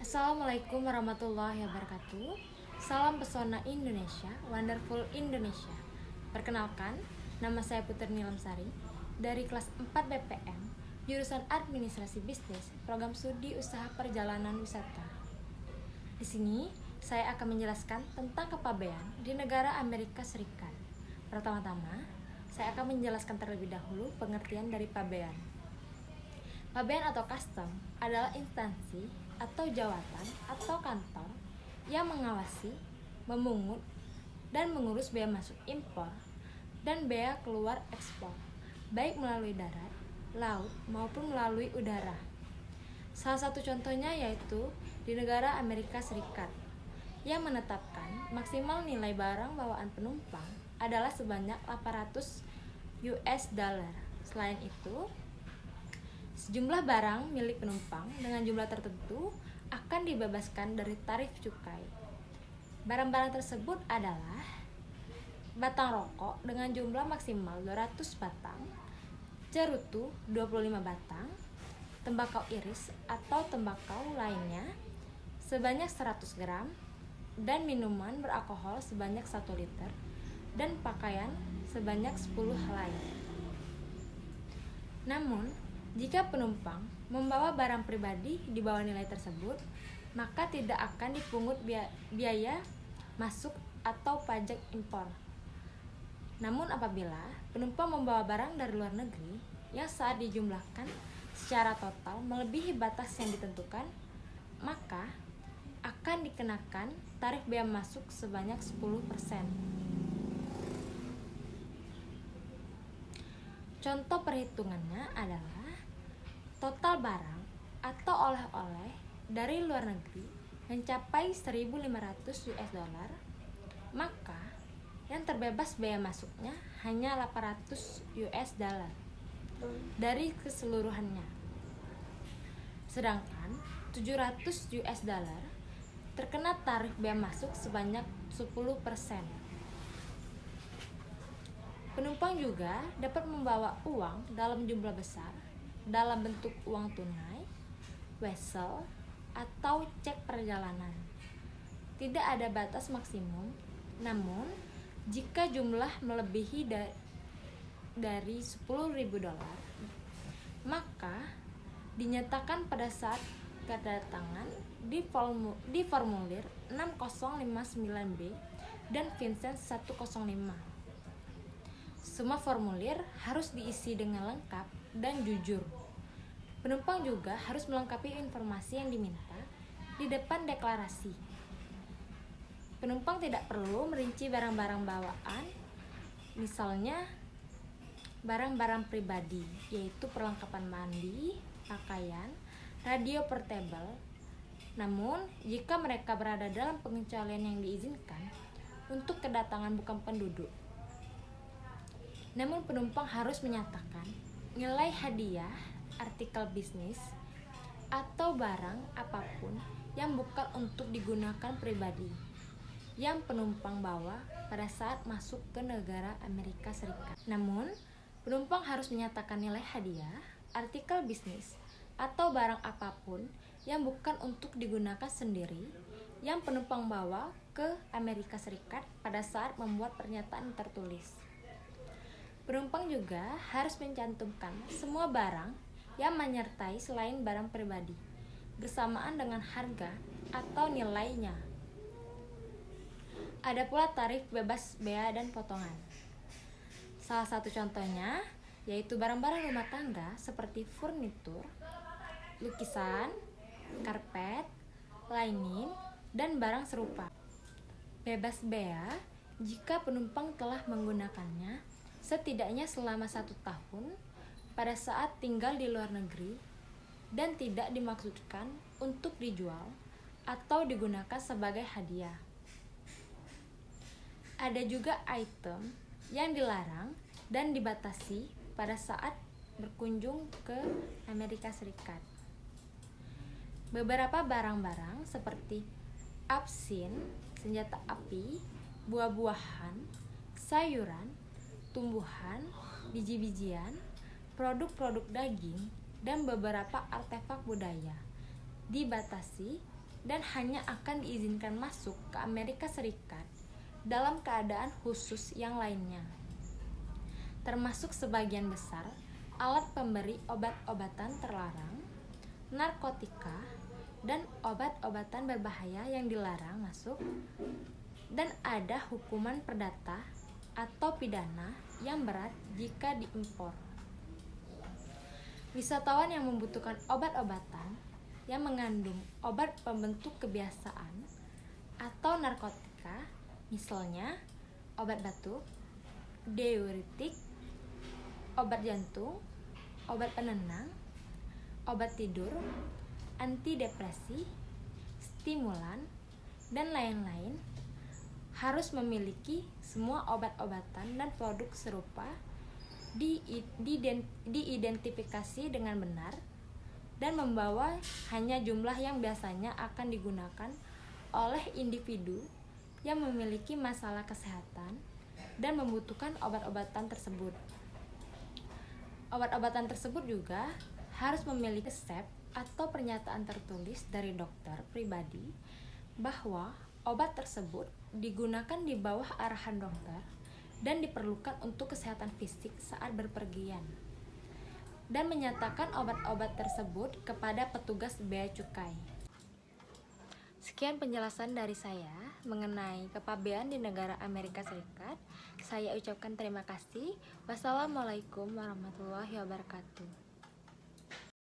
Assalamualaikum warahmatullahi wabarakatuh. Salam pesona Indonesia, wonderful Indonesia. Perkenalkan, nama saya Putri Nilamsari dari kelas 4 BPM, jurusan Administrasi Bisnis, program studi Usaha Perjalanan Wisata. Di sini, saya akan menjelaskan tentang kepabean di negara Amerika Serikat. Pertama-tama, saya akan menjelaskan terlebih dahulu pengertian dari pabean. Pabean atau custom adalah instansi atau jawatan atau kantor yang mengawasi, memungut, dan mengurus bea masuk impor dan bea keluar ekspor, baik melalui darat, laut, maupun melalui udara. Salah satu contohnya yaitu di negara Amerika Serikat, yang menetapkan maksimal nilai barang bawaan penumpang adalah sebanyak 800 US dollar. Selain itu, sejumlah barang milik penumpang dengan jumlah tertentu akan dibebaskan dari tarif cukai. Barang-barang tersebut adalah batang rokok dengan jumlah maksimal 200 batang, cerutu 25 batang, tembakau iris atau tembakau lainnya sebanyak 100 gram, dan minuman beralkohol sebanyak 1 liter, dan pakaian sebanyak 10 helai. Namun, jika penumpang membawa barang pribadi di bawah nilai tersebut, maka tidak akan dipungut biaya masuk atau pajak impor. Namun apabila penumpang membawa barang dari luar negeri yang saat dijumlahkan secara total melebihi batas yang ditentukan, maka akan dikenakan tarif bea masuk sebanyak 10%. Contoh perhitungannya adalah total barang atau oleh-oleh dari luar negeri mencapai 1.500 US dollar, maka yang terbebas bea masuknya hanya 800 US dollar dari keseluruhannya. Sedangkan 700 US dollar terkena tarif bea masuk sebanyak 10%. Penumpang juga dapat membawa uang dalam jumlah besar dalam bentuk uang tunai, wesel, atau cek perjalanan. Tidak ada batas maksimum, namun jika jumlah melebihi dari 10.000 dolar, maka dinyatakan pada saat kedatangan di formulir 6059B dan Vincent 105. Semua formulir harus diisi dengan lengkap dan jujur. Penumpang juga harus melengkapi informasi yang diminta di depan deklarasi. Penumpang tidak perlu merinci barang-barang bawaan, misalnya barang-barang pribadi, yaitu perlengkapan mandi, pakaian, radio portable. Namun, jika mereka berada dalam pengecualian yang diizinkan untuk kedatangan bukan penduduk. Namun penumpang harus menyatakan nilai hadiah, artikel bisnis, atau barang apapun yang bukan untuk digunakan pribadi yang penumpang bawa pada saat masuk ke negara Amerika Serikat. Namun, penumpang harus menyatakan nilai hadiah, artikel bisnis, atau barang apapun yang bukan untuk digunakan sendiri yang penumpang bawa ke Amerika Serikat pada saat membuat pernyataan tertulis. Penumpang juga harus mencantumkan semua barang yang menyertai selain barang pribadi, bersamaan dengan harga atau nilainya. Ada pula tarif bebas bea dan potongan. Salah satu contohnya yaitu barang-barang rumah tangga seperti furnitur, lukisan, karpet, linen, dan barang serupa. Bebas bea jika penumpang telah menggunakannya setidaknya selama 1 tahun pada saat tinggal di luar negeri dan tidak dimaksudkan untuk dijual atau digunakan sebagai hadiah. Ada juga item yang dilarang dan dibatasi pada saat berkunjung ke Amerika Serikat. Beberapa barang-barang seperti absin, senjata api, buah-buahan, sayuran, tumbuhan, biji-bijian, produk-produk daging, dan beberapa artefak budaya dibatasi dan hanya akan diizinkan masuk ke Amerika Serikat dalam keadaan khusus yang lainnya, termasuk sebagian besar alat pemberi obat-obatan terlarang, narkotika, dan obat-obatan berbahaya yang dilarang masuk, dan ada hukuman perdata atau pidana yang berat jika diimpor. Wisatawan yang membutuhkan obat-obatan yang mengandung obat pembentuk kebiasaan atau narkotika, misalnya obat batuk, diuretik, obat jantung, obat penenang, obat tidur, antidepresi, stimulan, dan lain-lain, harus memiliki semua obat-obatan dan produk serupa diidentifikasi dengan benar dan membawa hanya jumlah yang biasanya akan digunakan oleh individu yang memiliki masalah kesehatan dan membutuhkan obat-obatan tersebut. Obat-obatan tersebut juga harus memiliki resep atau pernyataan tertulis dari dokter pribadi bahwa obat tersebut digunakan di bawah arahan dokter dan diperlukan untuk kesehatan fisik saat berpergian, dan menyatakan obat-obat tersebut kepada petugas bea cukai. Sekian penjelasan dari saya mengenai kepabean di negara Amerika Serikat. Saya ucapkan terima kasih. Wassalamualaikum warahmatullahi wabarakatuh.